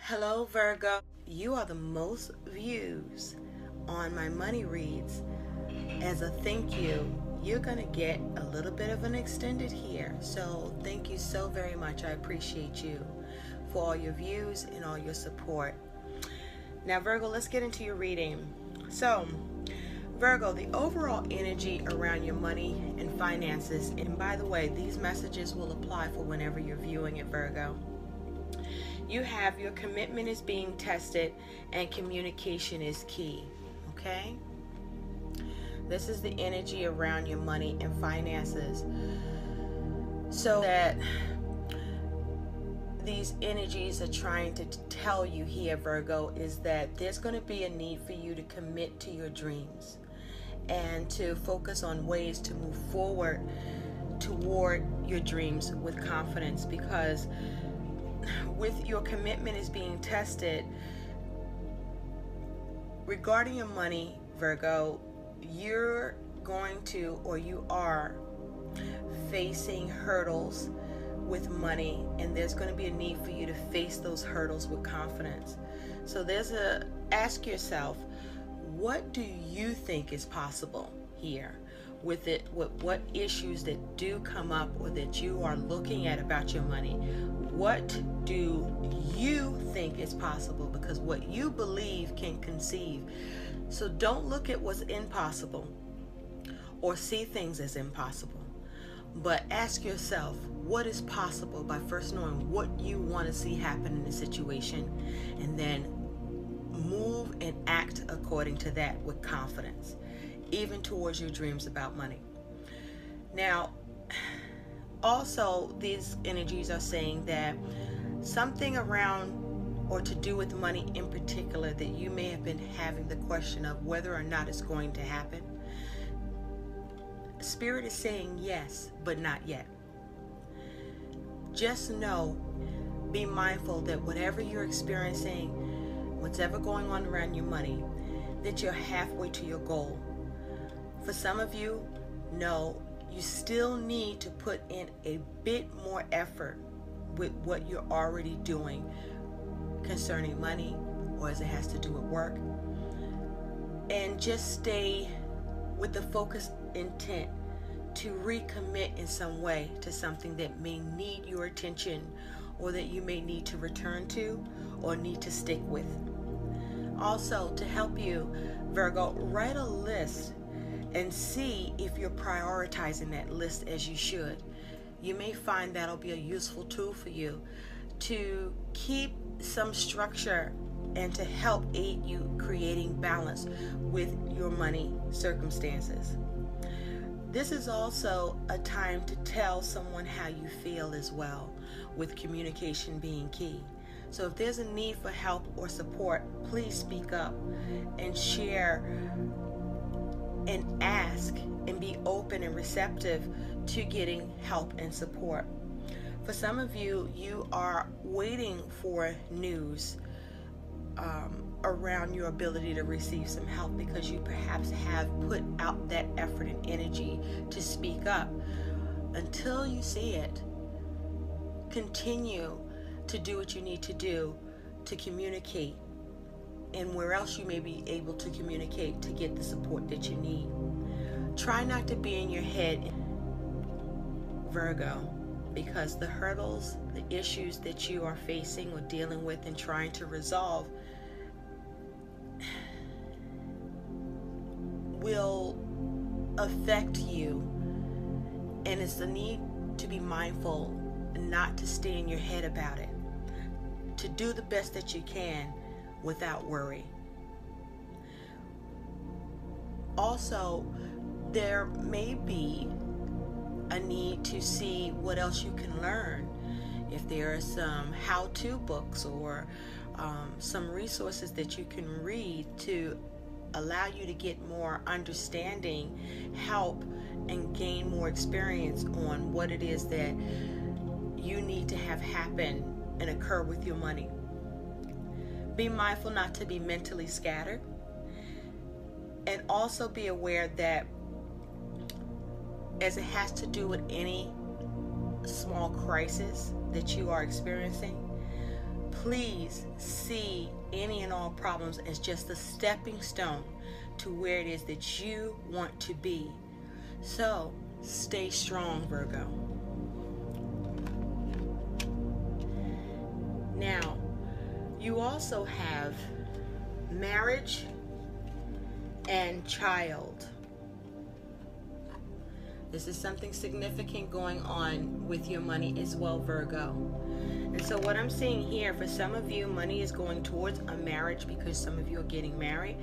Hello Virgo, you are the most views on my money reads. As a thank you, you're going to get a little bit of an extended here. So thank you so very much. I appreciate you for all your views and all your support. Now Virgo, let's get into your reading. So Virgo, the overall energy around your money and finances, and by the way, these messages will apply for whenever you're viewing it, Virgo. You have your commitment is being tested and communication is key, okay? This is the energy around your money and finances. So that these energies are trying to tell you here, Virgo, is that there's going to be a need for you to commit to your dreams and to focus on ways to move forward toward your dreams with confidence, because with your commitment is being tested regarding your money, Virgo, you're going to, or you are facing hurdles with money, and there's going to be a need for you to face those hurdles with confidence. So ask yourself, what do you think is possible here with it, with what issues that do come up or that you are looking at about your money? What do you think is possible? Because what you believe can conceive. So don't look at what's impossible or see things as impossible, but ask yourself what is possible by first knowing what you want to see happen in the situation, and then move and act according to that with confidence, even towards your dreams about money. Now, also, these energies are saying that something around or to do with money in particular that you may have been having the question of whether or not it's going to happen. Spirit is saying yes, but not yet. Just know, be mindful that whatever you're experiencing, whatever going on around your money, that you're halfway to your goal. For some of you, no, you still need to put in a bit more effort with what you're already doing concerning money, or as it has to do with work. And just stay with the focused intent to recommit in some way to something that may need your attention, or that you may need to return to or need to stick with. Also, to help you, Virgo, write a list and see if you're prioritizing that list as you should. You may find that'll be a useful tool for you to keep some structure and to help aid you creating balance with your money circumstances. This is also a time to tell someone how you feel as well, with communication being key. So if there's a need for help or support, please speak up and share and ask and be open and receptive to getting help and support. For some of you, you are waiting for news around your ability to receive some help, because you perhaps have put out that effort and energy to speak up. Until you see it, continue to do what you need to do to communicate, and where else you may be able to communicate to get the support that you need. Try not to be in your head, Virgo, because the hurdles, the issues that you are facing or dealing with and trying to resolve will affect you, and it's the need to be mindful not to stay in your head about it, to do the best that you can without worry. Also, there may be a need to see what else you can learn. If there are some how-to books or some resources that you can read to allow you to get more understanding, help, and gain more experience on what it is that you need to have happen and occur with your money. Be mindful not to be mentally scattered, and also be aware that as it has to do with any small crisis that you are experiencing, please see any and all problems as just a stepping stone to where it is that you want to be. So stay strong, Virgo. Now, you also have marriage and child. This is something significant going on with your money as well, Virgo. And so what I'm seeing here, for some of you, money is going towards a marriage because some of you are getting married.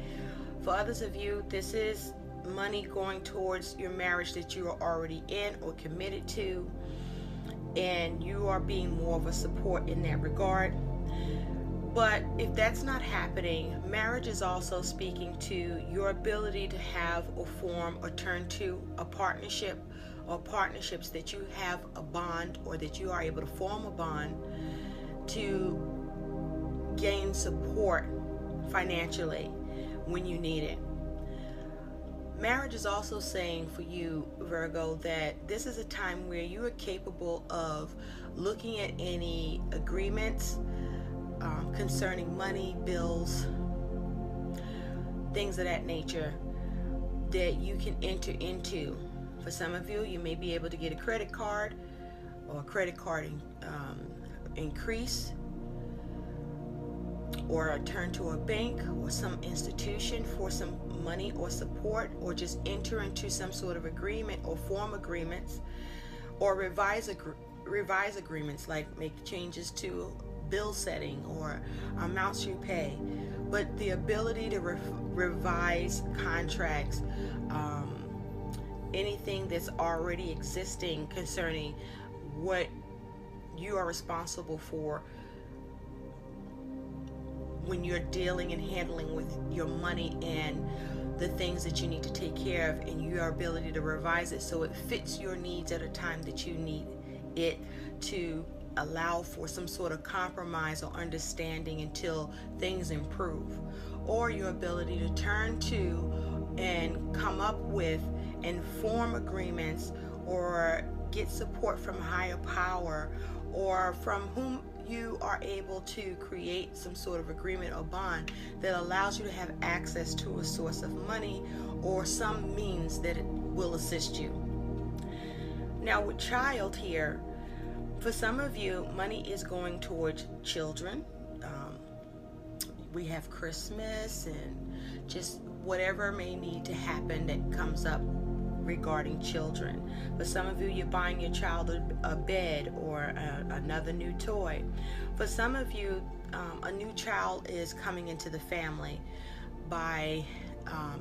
For others of you, this is money going towards your marriage that you are already in or committed to, and you are being more of a support in that regard. But if that's not happening, marriage is also speaking to your ability to have or form or turn to a partnership, or partnerships that you have a bond, or that you are able to form a bond to gain support financially when you need it. Marriage is also saying for you, Virgo, that this is a time where you are capable of looking at any agreements concerning money, bills, things of that nature that you can enter into. For some of you, you may be able to get a credit card or a credit card increase, or turn to a bank or some institution for some money or support, or just enter into some sort of agreement or form agreements, or revise agreements, like make changes to bill setting or amounts you pay. But the ability to revise contracts, anything that's already existing concerning what you are responsible for when you're dealing and handling with your money and the things that you need to take care of, and your ability to revise it so it fits your needs at a time that you need it, to allow for some sort of compromise or understanding until things improve. Or your ability to turn to and come up with and form agreements, or get support from higher power, or from whom you are able to create some sort of agreement or bond that allows you to have access to a source of money or some means that it will assist you. Now with child here, for some of you, money is going towards children. We have Christmas and just whatever may need to happen that comes up regarding children. For some of you, you're buying your child a bed or another new toy. For some of you, a new child is coming into the family by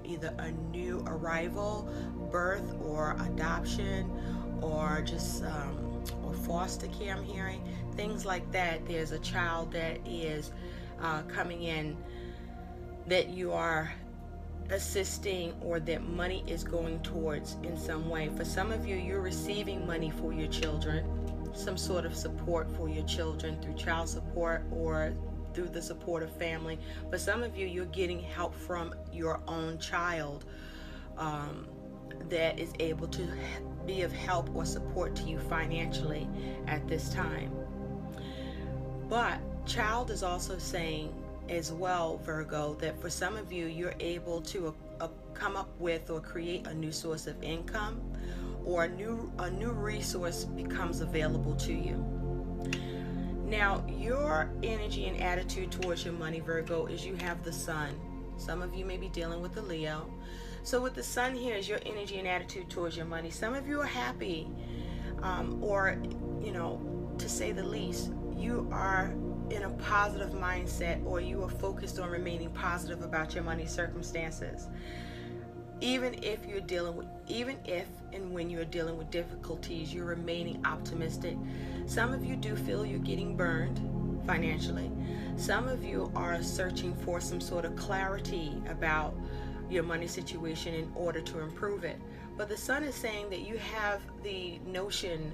either a new arrival, birth, or adoption, or just or foster care, I'm hearing things like that. There's a child that is coming in that you are assisting, or that money is going towards in some way. For some of you, you're receiving money for your children, some sort of support for your children through child support or through the support of family. For some of you, you're getting help from your own child that is able to be of help or support to you financially at this time. But child is also saying as well, Virgo, that for some of you, you're able to come up with or create a new source of income, or a new resource becomes available to you. Now, your energy and attitude towards your money, Virgo, is you have the sun. Some of you may be dealing with the Leo. So with the sun here is your energy and attitude towards your money. Some of you are happy, or, to say the least, you are in a positive mindset, or you are focused on remaining positive about your money circumstances. Even if and when you're dealing with difficulties, you're remaining optimistic. Some of you do feel you're getting burned financially. Some of you are searching for some sort of clarity about your money situation in order to improve it. But the sun is saying that you have the notion,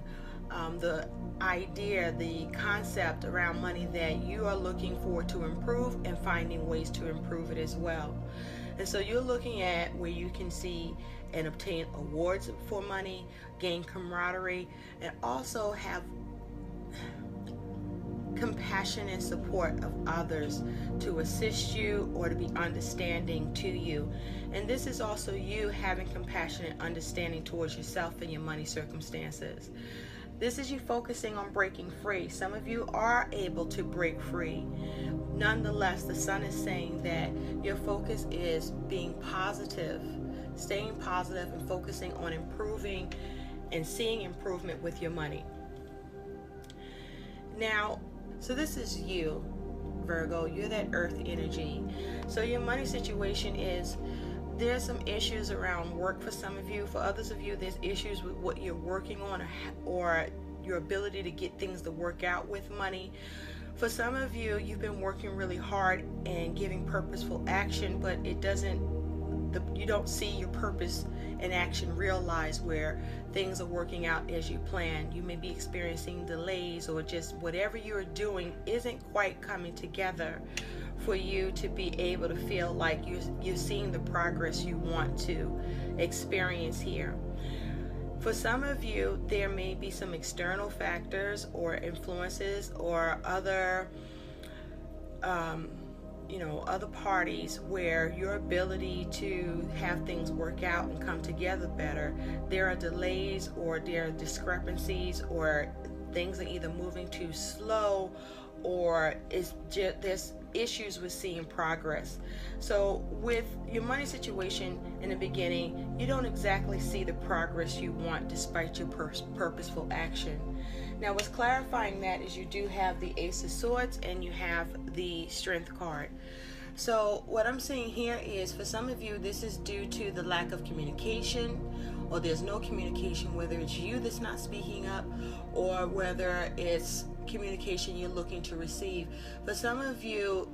the idea, the concept around money that you are looking for to improve, and finding ways to improve it as well. And so you're looking at where you can see and obtain awards for money, gain camaraderie, and also have compassion and support of others to assist you or to be understanding to you. And this is also you having compassion and understanding towards yourself and your money circumstances. This is you focusing on breaking free. Some of you are able to break free. Nonetheless, the sun is saying that your focus is being positive, staying positive and focusing on improving and seeing improvement with your money. Now, so this is you, Virgo. You're that earth energy. So your money situation is, there's some issues around work for some of you. For others of you, there's issues with what you're working on or your ability to get things to work out with money. For some of you, you've been working really hard and giving purposeful action, but it doesn't, you don't see your purpose and action realized where things are working out as you plan. You may be experiencing delays, or just whatever you're doing isn't quite coming together for you to be able to feel like you're seeing the progress you want to experience here. For some of you, there may be some external factors or influences or other other parties where your ability to have things work out and come together better, there are delays or there are discrepancies, or things are either moving too slow, or it's just there's issues with seeing progress. So with your money situation in the beginning, you don't exactly see the progress you want despite your purposeful action. Now what's clarifying that is you do have the Ace of Swords and you have the Strength card. So what I'm seeing here is, for some of you, this is due to the lack of communication, or there's no communication, whether it's you that's not speaking up or whether it's communication you're looking to receive. For some of you,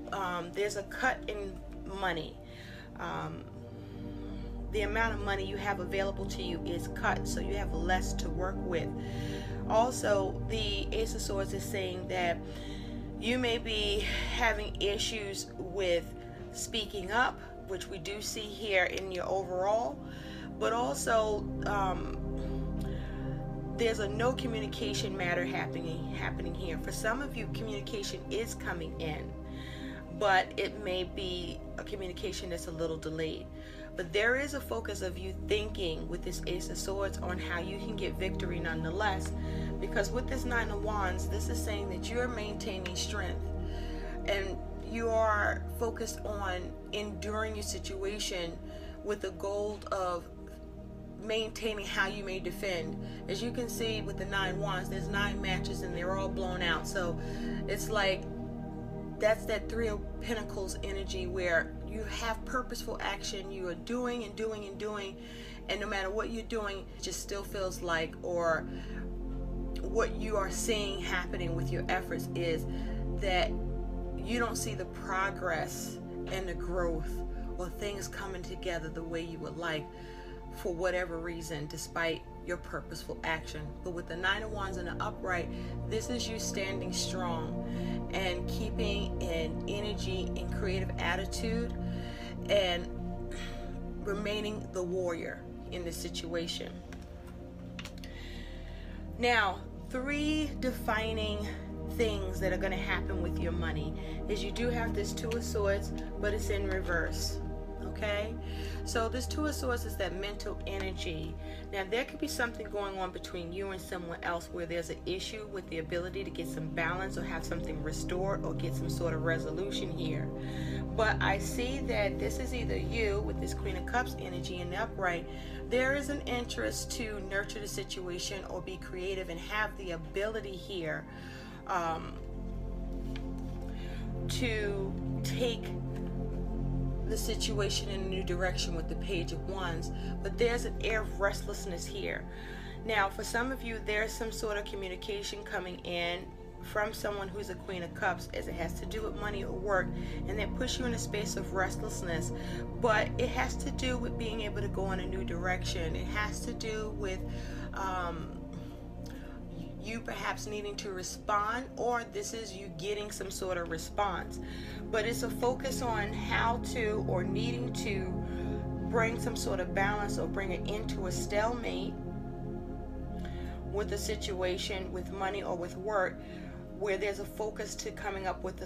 there's a cut in money. The amount of money you have available to you is cut, so you have less to work with. Also, the Ace of Swords is saying that you may be having issues with speaking up, which we do see here in your overall, but also there's a no communication matter happening here. For some of you, communication is coming in, but it may be a communication that's a little delayed. But there is a focus of you thinking with this Ace of Swords on how you can get victory nonetheless, because with this Nine of Wands, this is saying that you're maintaining strength and you are focused on enduring your situation with the goal of maintaining how you may defend. As you can see with the 9 wands, there's 9 matches and they're all blown out. So it's like that's that 3 of Pentacles energy where you have purposeful action. You are doing and doing and doing, and no matter what you're doing, it just still feels like, or what you are seeing happening with your efforts is that you don't see the progress and the growth or things coming together the way you would like, for whatever reason, despite your purposeful action. But with the 9 of Wands in the upright, this is you standing strong and keeping an energy and creative attitude and remaining the warrior in this situation. Now, 3 defining things that are going to happen with your money is you do have this 2 of Swords, but it's in reverse. Okay, so this 2 of Swords is that mental energy. Now there could be something going on between you and someone else where there's an issue with the ability to get some balance or have something restored or get some sort of resolution here. But I see that this is either you with this Queen of Cups energy in the upright. There is an interest to nurture the situation or be creative and have the ability here to take the situation in a new direction with the Page of Wands, but there's an air of restlessness here. Now for some of you, there's some sort of communication coming in from someone who's a Queen of Cups, as it has to do with money or work, and that puts you in a space of restlessness. But it has to do with being able to go in a new direction. It has to do with you perhaps needing to respond, or this is you getting some sort of response. But it's a focus on how to, or needing to, bring some sort of balance or bring it into a stalemate with a situation with money or with work, where there's a focus to coming up with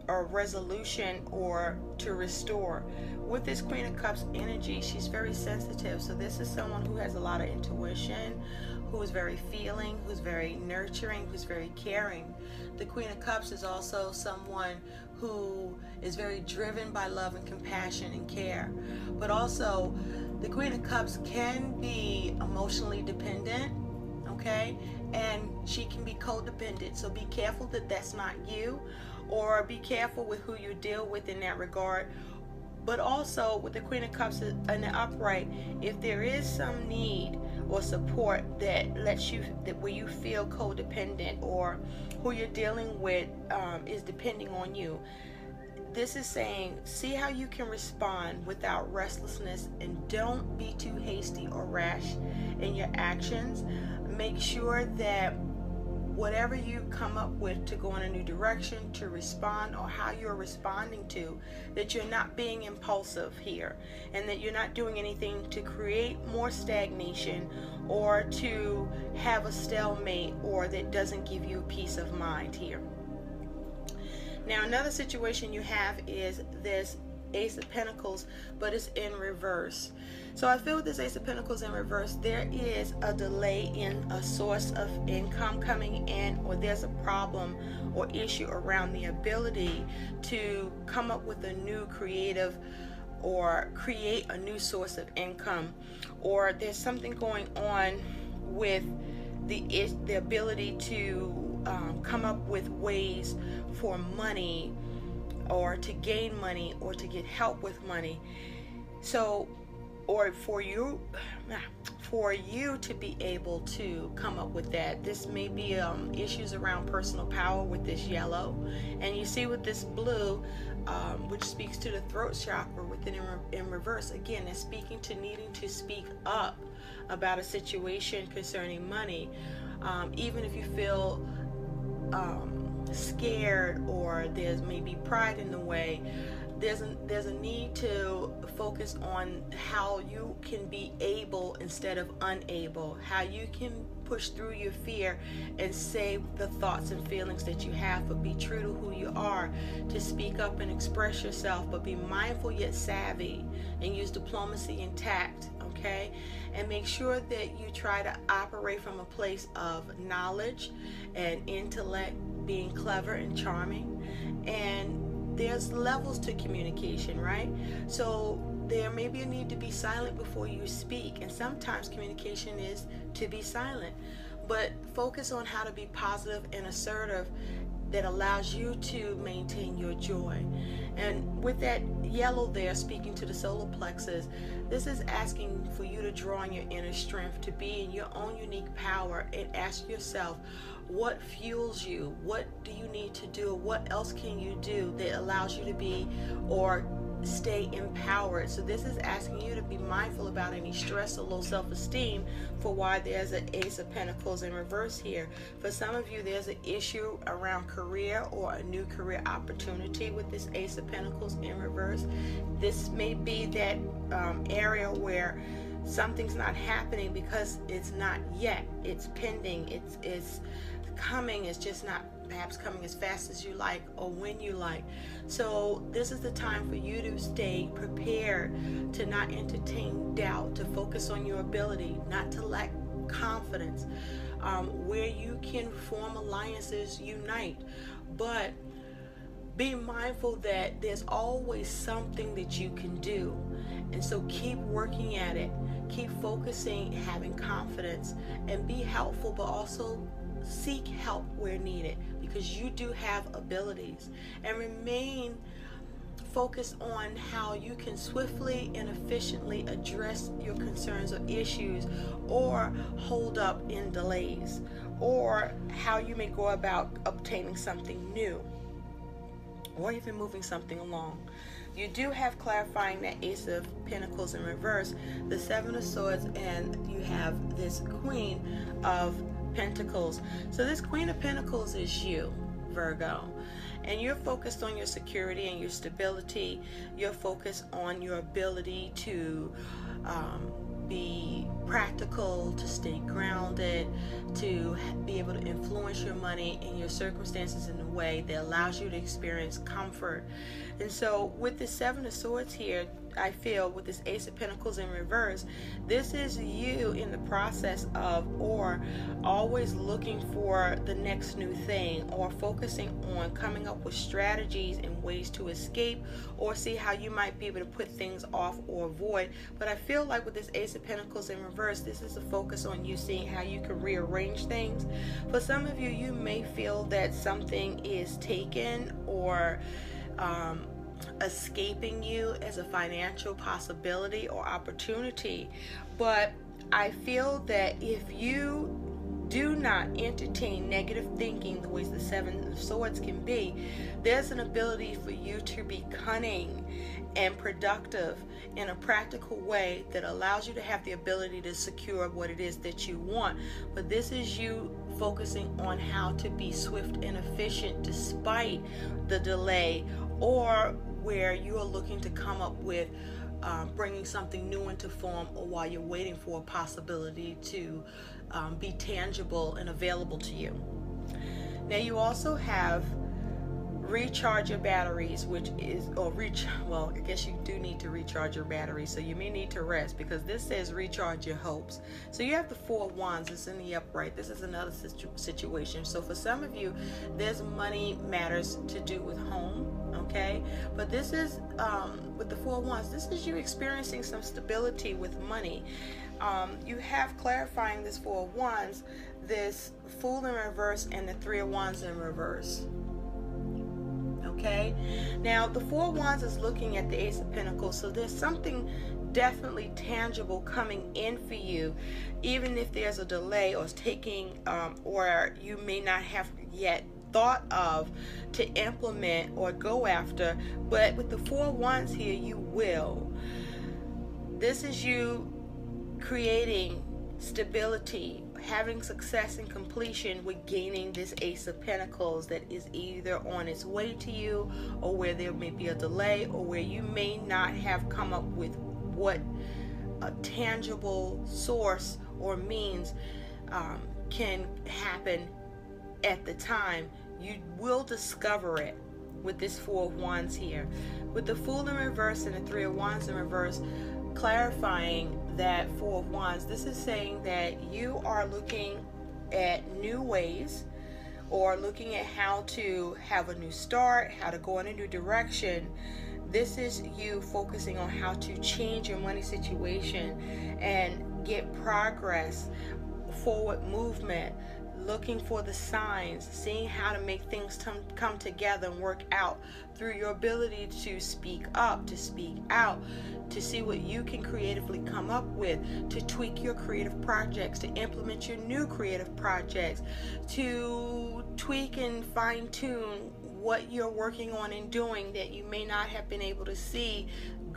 a resolution or to restore. With this Queen of Cups energy, she's very sensitive. So this is someone who has a lot of intuition, who is very feeling, who's very nurturing, who's very caring. The Queen of Cups is also someone who is very driven by love and compassion and care. But also, the Queen of Cups can be emotionally dependent, okay? And she can be codependent. So be careful that that's not you, or be careful with who you deal with in that regard. But also with the Queen of Cups in the upright, if there is some need or support that lets you, that where you feel codependent, or who you're dealing with is depending on you, this is saying, see how you can respond without restlessness, and don't be too hasty or rash in your actions. Make sure that whatever you come up with to go in a new direction, to respond, or how you're responding to, that you're not being impulsive here, and that you're not doing anything to create more stagnation or to have a stalemate, or that doesn't give you peace of mind here. Now, another situation you have is this Ace of Pentacles, but it's in reverse. So I feel with this Ace of Pentacles in reverse, there is a delay in a source of income coming in, or there's a problem or issue around the ability to come up with a new creative or create a new source of income, or there's something going on with the ability to come up with ways for money, or to gain money, or to get help with money. So, or for you to be able to come up with that. This may be issues around personal power with this yellow, and you see with this blue, which speaks to the throat chakra within in reverse. Again, it's speaking to needing to speak up about a situation concerning money, even if you feel scared, or there's maybe pride in the way. There's a need to focus on how you can be able instead of unable, how you can push through your fear and say the thoughts and feelings that you have, but be true to who you are, to speak up and express yourself, but be mindful yet savvy, and use diplomacy and tact, okay? And make sure that you try to operate from a place of knowledge and intellect, being clever and charming. And there's levels to communication, right? So there may be a need to be silent before you speak, and sometimes communication is to be silent, but focus on how to be positive and assertive that allows you to maintain your joy. And with that yellow there, speaking to the solar plexus, this is asking for you to draw on your inner strength, to be in your own unique power, and ask yourself, what fuels you? What do you need to do? What else can you do that allows you to be or stay empowered? So this is asking you to be mindful about any stress or low self-esteem, for why there's an Ace of Pentacles in reverse here. For some of you, there's an issue around career or a new career opportunity with this Ace of Pentacles in reverse. This may be that area where something's not happening because it's not yet. It's pending. It's coming. It's just not perhaps coming as fast as you like or when you like. So this is the time for you to stay prepared, to not entertain doubt, to focus on your ability, not to lack confidence, where you can form alliances, unite, but be mindful that there's always something that you can do. And so keep working at it, keep focusing, having confidence, and be helpful, but also seek help where needed, because you do have abilities. And remain focused on how you can swiftly and efficiently address your concerns or issues, or hold up in delays, or how you may go about obtaining something new, or even moving something along. You do have clarifying that Ace of Pentacles in reverse, the Seven of Swords, and you have this Queen of Pentacles. So this Queen of Pentacles is you, Virgo, and you're focused on your security and your stability. You're focused on your ability to be practical, to stay grounded, to be able to influence your money and your circumstances in a way that allows you to experience comfort. And so with the Seven of Swords here, I feel with this Ace of Pentacles in reverse, this is you in the process of, or always looking for the next new thing, or focusing on coming up with strategies and ways to escape, or see how you might be able to put things off or avoid. But I feel like with this Ace of Pentacles in reverse, this is a focus on you seeing how you can rearrange things. For some of you, you may feel that something is taken or escaping you as a financial possibility or opportunity. But I feel that if you do not entertain negative thinking the ways the Seven of Swords can be, there's an ability for you to be cunning and productive in a practical way that allows you to have the ability to secure what it is that you want. But this is you focusing on how to be swift and efficient despite the delay, or where you are looking to come up with bringing something new into form, or while you're waiting for a possibility to be tangible and available to you. Now you also have recharge your batteries, which is, well, I guess you do need to recharge your batteries, so you may need to rest, because this says recharge your hopes. So you have the Four of Wands, it's in the upright. This is another situation. So for some of you, there's money matters to do with home, okay? But this is, with the Four of Wands, this is you experiencing some stability with money. You have clarifying this Four of Wands, this Fool in reverse, and the Three of Wands in reverse. Okay, now the Four of Wands is looking at the Ace of Pentacles, so there's something definitely tangible coming in for you, even if there's a delay or it's taking, or you may not have yet thought of to implement or go after. But with the Four of Wands here, you will. This is you creating stability, having success and completion with gaining this Ace of Pentacles that is either on its way to you, or where there may be a delay, or where you may not have come up with what a tangible source or means can happen at the time. You will discover it with this Four of Wands here. With the Fool in reverse and the Three of Wands in reverse, clarifying that Four of Wands, this is saying that you are looking at new ways, or looking at how to have a new start, how to go in a new direction. This is you focusing on how to change your money situation and get progress, forward movement, looking for the signs, seeing how to make things come together and work out through your ability to speak up, to speak out, to see what you can creatively come up with, to tweak your creative projects, to implement your new creative projects, to tweak and fine-tune what you're working on and doing that you may not have been able to see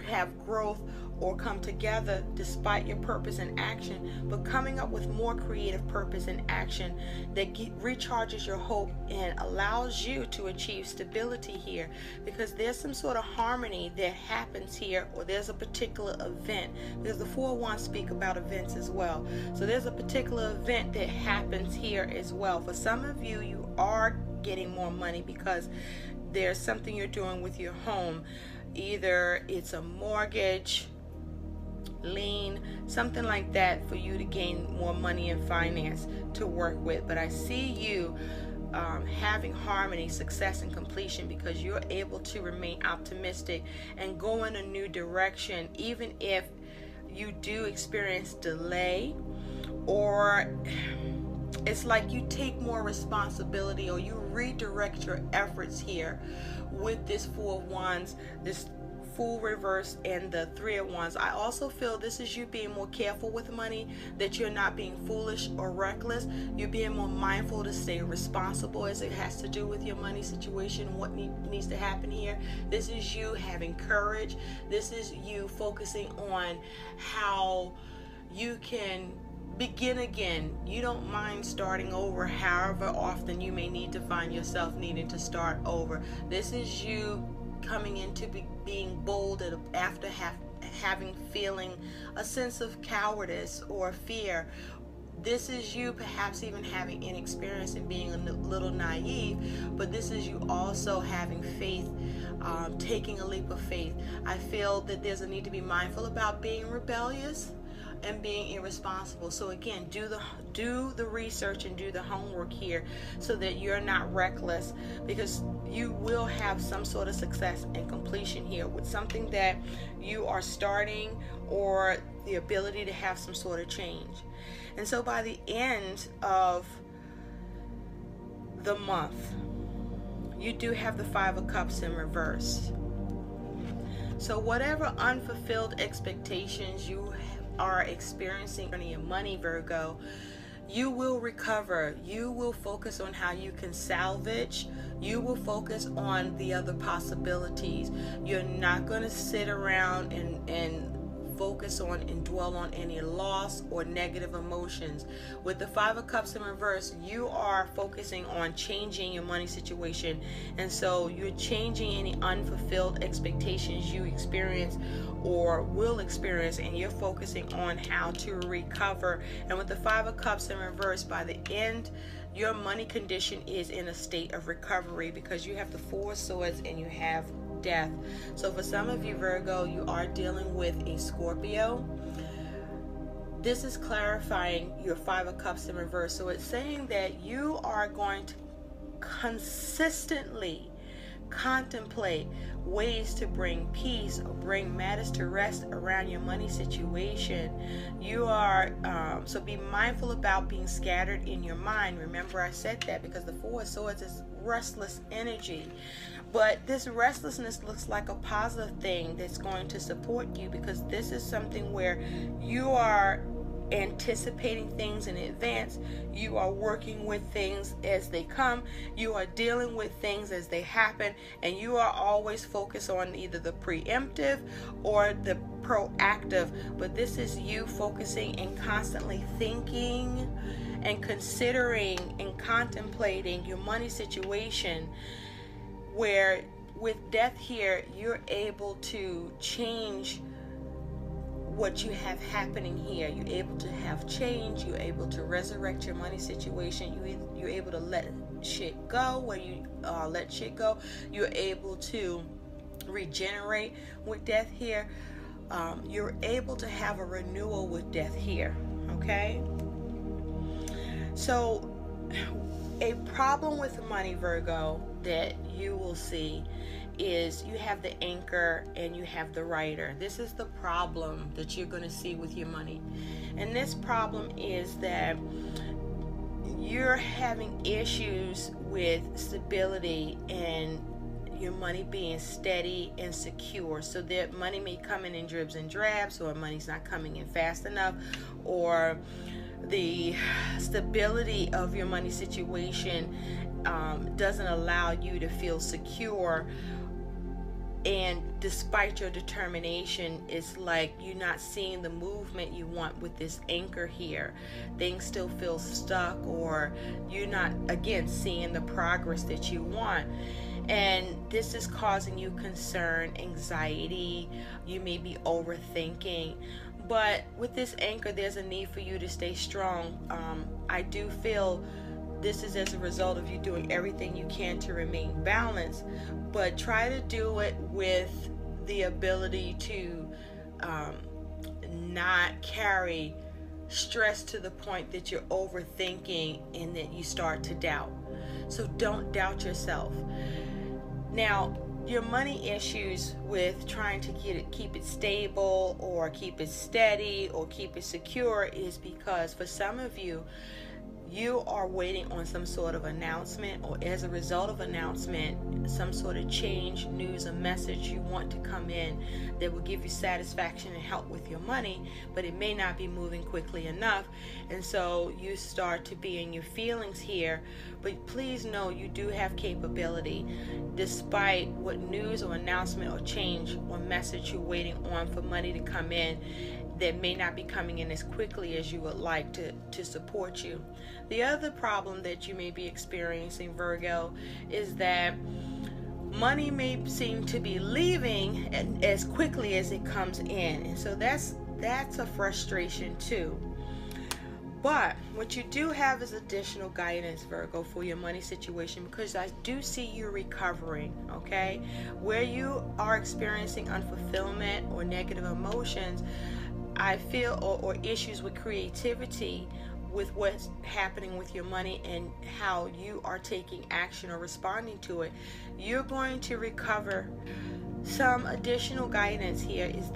have growth or come together despite your purpose and action, but coming up with more creative purpose and action that recharges your hope and allows you to achieve stability here, because there's some sort of harmony that happens here, or there's a particular event, because the Four of Wands speak about events as well. So there's a particular event that happens here as well. For some of you, you are getting more money because there's something you're doing with your home. Either it's a mortgage, lien, something like that, for you to gain more money and finance to work with. But I see you having harmony, success, and completion, because you're able to remain optimistic and go in a new direction, even if you do experience delay, or it's like you take more responsibility, or you redirect your efforts here with this Four of Wands, this Fool reverse, and the Three of Wands. I also feel this is you being more careful with money, that you're not being foolish or reckless. You're being more mindful to stay responsible as it has to do with your money situation, what needs to happen here. This is you having courage. This is you focusing on how you can begin again. You don't mind starting over, however often you may need to find yourself needing to start over. This is you coming into being bold after feeling a sense of cowardice or fear. This is you perhaps even having inexperience and being a little naive, but this is you also having faith, taking a leap of faith. I feel that there's a need to be mindful about being rebellious and being irresponsible. So again, do the research and do the homework here so that you're not reckless, because you will have some sort of success and completion here with something that you are starting, or the ability to have some sort of change. And so by the end of the month, you do have the Five of Cups in reverse. So whatever unfulfilled expectations you are experiencing in your money, Virgo, you will recover. You will focus on how you can salvage. You will focus on the other possibilities. You're not going to sit around and focus on and dwell on any loss or negative emotions. With the Five of Cups in reverse, you are focusing on changing your money situation, and so you're changing any unfulfilled expectations you experience or will experience, and you're focusing on how to recover. And with the Five of Cups in reverse, by the end, your money condition is in a state of recovery, because you have the Four of Swords and you have Death. So for some of you, Virgo, you are dealing with a Scorpio. This is clarifying your Five of Cups in reverse. So it's saying that you are going to consistently contemplate ways to bring peace or bring matters to rest around your money situation. You are so be mindful about being scattered in your mind. Remember, I said that because the Four of Swords is restless energy. But this restlessness looks like a positive thing that's going to support you, because this is something where you are anticipating things in advance. You are working with things as they come. You are dealing with things as they happen, and you are always focused on either the preemptive or the proactive. But this is you focusing and constantly thinking and considering and contemplating your money situation, where with Death here, you're able to change what you have happening here. You're able to have change. You're able to resurrect your money situation. You're able to let shit go where you let shit go. You're able to regenerate with Death here. You're able to have a renewal with Death here. Okay? So a problem with money, Virgo, that you will see is you have the Anchor and you have the Rider. This is the problem that you're going to see with your money. And this problem is that you're having issues with stability and your money being steady and secure. So that money may come in dribs and drabs, or money's not coming in fast enough, or the stability of your money situation doesn't allow you to feel secure. And despite your determination, it's like you're not seeing the movement you want with this Anchor here. Things still feel stuck, or you're not, again, seeing the progress that you want. And this is causing you concern, anxiety. You may be overthinking. But with this Anchor, there's a need for you to stay strong. I do feel this is as a result of you doing everything you can to remain balanced, but try to do it with the ability to not carry stress to the point that you're overthinking and that you start to doubt. So don't doubt yourself. Now, your money issues with trying to keep it stable or keep it steady or keep it secure is because for some of you, you are waiting on some sort of announcement, or as a result of announcement, some sort of change, news, a message you want to come in that will give you satisfaction and help with your money, but it may not be moving quickly enough. And so you start to be in your feelings here. But please know you do have capability, despite what news or announcement or change or message you're waiting on for money to come in that may not be coming in as quickly as you would like to support you. The other problem that you may be experiencing, Virgo, is that money may seem to be leaving as quickly as it comes in, and so that's a frustration too. But what you do have is additional guidance, Virgo, for your money situation, because I do see you recovering, okay? Where you are experiencing unfulfillment or negative emotions, I feel, or issues with creativity, with what's happening with your money and how you are taking action or responding to it, you're going to recover. Some additional guidance here is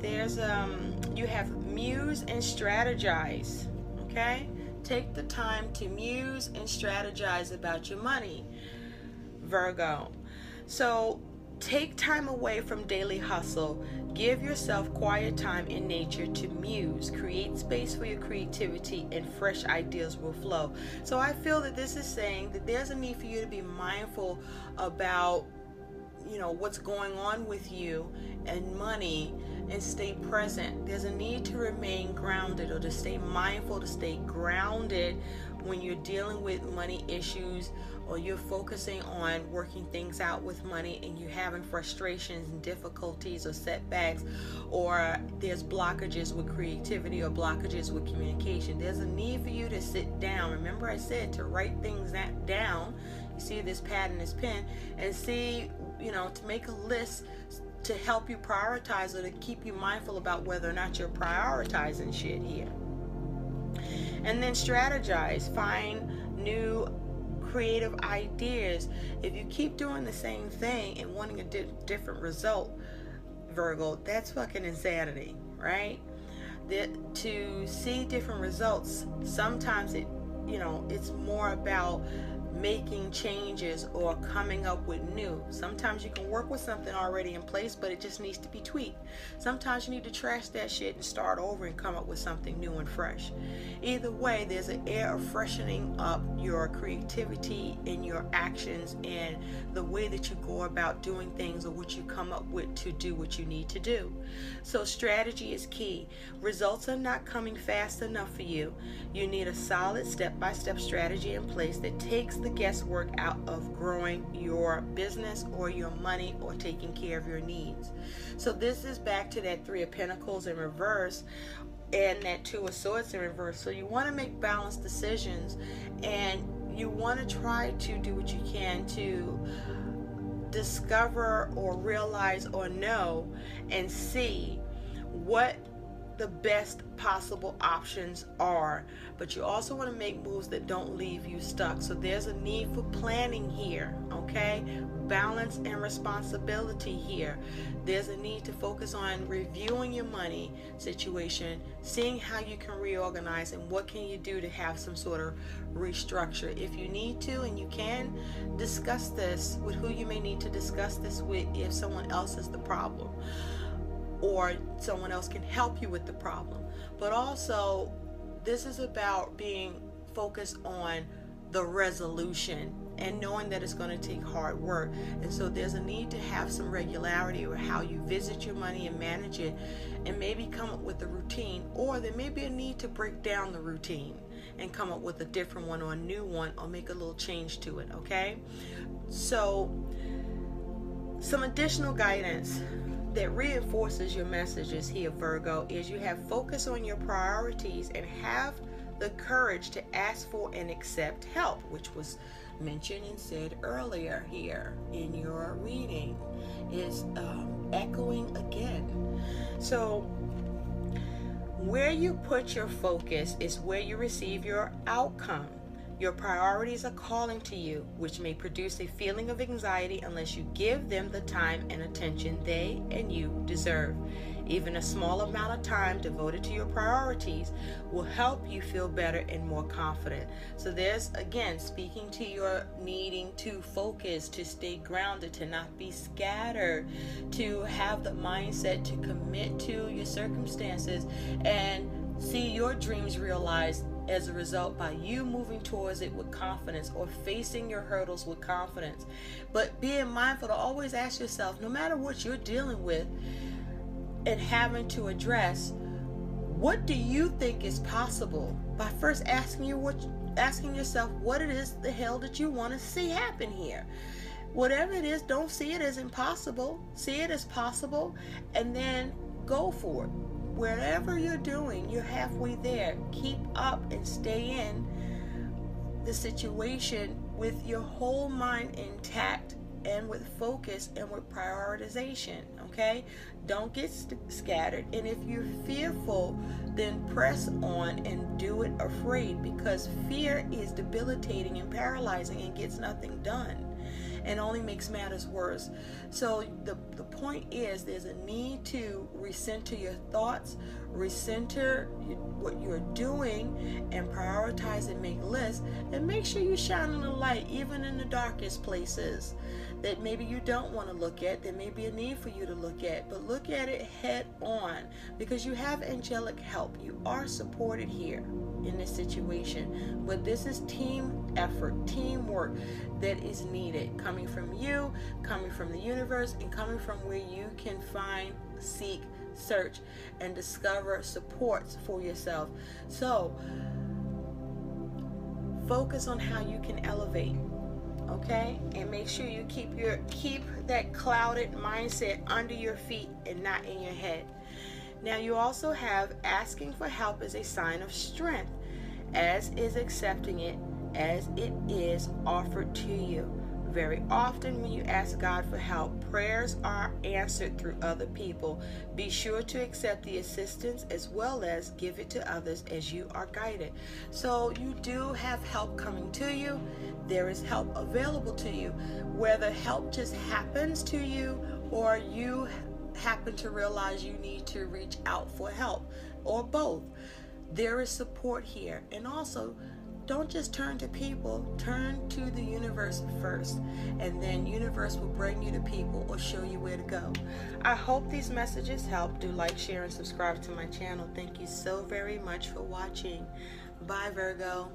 you have muse and strategize, okay? Take the time to muse and strategize about your money, Virgo. So take time away from daily hustle. Give yourself quiet time in nature to muse. Create space for your creativity, and fresh ideas will flow. So I feel that this is saying that there's a need for you to be mindful about, what's going on with you and money, and stay present. There's a need to remain grounded, or to stay mindful, to stay grounded when you're dealing with money issues, or you're focusing on working things out with money and you're having frustrations and difficulties or setbacks, or there's blockages with creativity or blockages with communication. There's a need for you to sit down. Remember I said to write things down. You see this pad and this pen, and see, to make a list to help you prioritize, or to keep you mindful about whether or not you're prioritizing shit here. And then strategize. Find new creative ideas. If you keep doing the same thing and wanting a different result, Virgo, that's fucking insanity, right? To see different results, sometimes it's more about making changes or coming up with new. Sometimes you can work with something already in place, but it just needs to be tweaked. Sometimes you need to trash that shit and start over and come up with something new and fresh. Either way, there's an air of freshening up your creativity and your actions and the way that you go about doing things, or what you come up with to do what you need to do. So strategy is key. Results are not coming fast enough for you. You need a solid step-by-step strategy in place that takes the guesswork out of growing your business or your money or taking care of your needs. So this is back to that Three of Pentacles in reverse and that Two of Swords in reverse. So you want to make balanced decisions, and you want to try to do what you can to discover or realize or know and see what the best possible options are. But you also want to make moves that don't leave you stuck. So there's a need for planning here, okay? Balance and responsibility here. There's a need to focus on reviewing your money situation, seeing how you can reorganize, and what can you do to have some sort of restructure. If you need to, and you can, discuss this with who you may need to discuss this with if someone else is the problem, or someone else can help you with the problem. But also, this is about being focused on the resolution and knowing that it's going to take hard work. And so there's a need to have some regularity with how you visit your money and manage it, and maybe come up with a routine, or there may be a need to break down the routine and come up with a different one or a new one, or make a little change to it, okay? So some additional guidance that reinforces your messages here, Virgo, is you have focus on your priorities and have the courage to ask for and accept help, which was mentioned and said earlier here in your reading, is echoing again. So where you put your focus is where you receive your outcome. Your priorities are calling to you, which may produce a feeling of anxiety unless you give them the time and attention they and you deserve. Even a small amount of time devoted to your priorities will help you feel better and more confident. So there's, again, speaking to your needing to focus, to stay grounded, to not be scattered, to have the mindset to commit to your circumstances and see your dreams realized as a result by you moving towards it with confidence, or facing your hurdles with confidence. But being mindful to always ask yourself, no matter what you're dealing with and having to address, what do you think is possible? By first asking yourself what it is the hell that you want to see happen here. Whatever it is, don't see it as impossible. See it as possible, and then go for it. Wherever you're doing, you're halfway there. Keep up and stay in the situation with your whole mind intact and with focus and with prioritization, okay? Don't get scattered. And if you're fearful, then press on and do it afraid, because fear is debilitating and paralyzing and gets nothing done and only makes matters worse. So the point is, there's a need to recenter your thoughts, recenter what you're doing, and prioritize and make lists, and make sure you shine on the light even in the darkest places that maybe you don't want to look at. There may be a need for you to look at, but look at it head on, because you have angelic help. You are supported here in this situation, but this is team effort, teamwork that is needed, coming from you, coming from the universe, and coming from where you can find, seek, search, and discover supports for yourself. So focus on how you can elevate, okay? And make sure you keep that clouded mindset under your feet and not in your head. Now, you also have asking for help as a sign of strength, as is accepting it as it is offered to you. Very often when you ask God for help, prayers are answered through other people. Be sure to accept the assistance as well as give it to others as you are guided. So you do have help coming to you. There is help available to you. Whether help just happens to you or you happen to realize you need to reach out for help, or both, there is support here. And also, don't just turn to people, turn to the universe first, and then universe will bring you to people or show you where to go. I hope these messages help. Do like, share, and subscribe to my channel. Thank you so very much for watching. Bye, Virgo.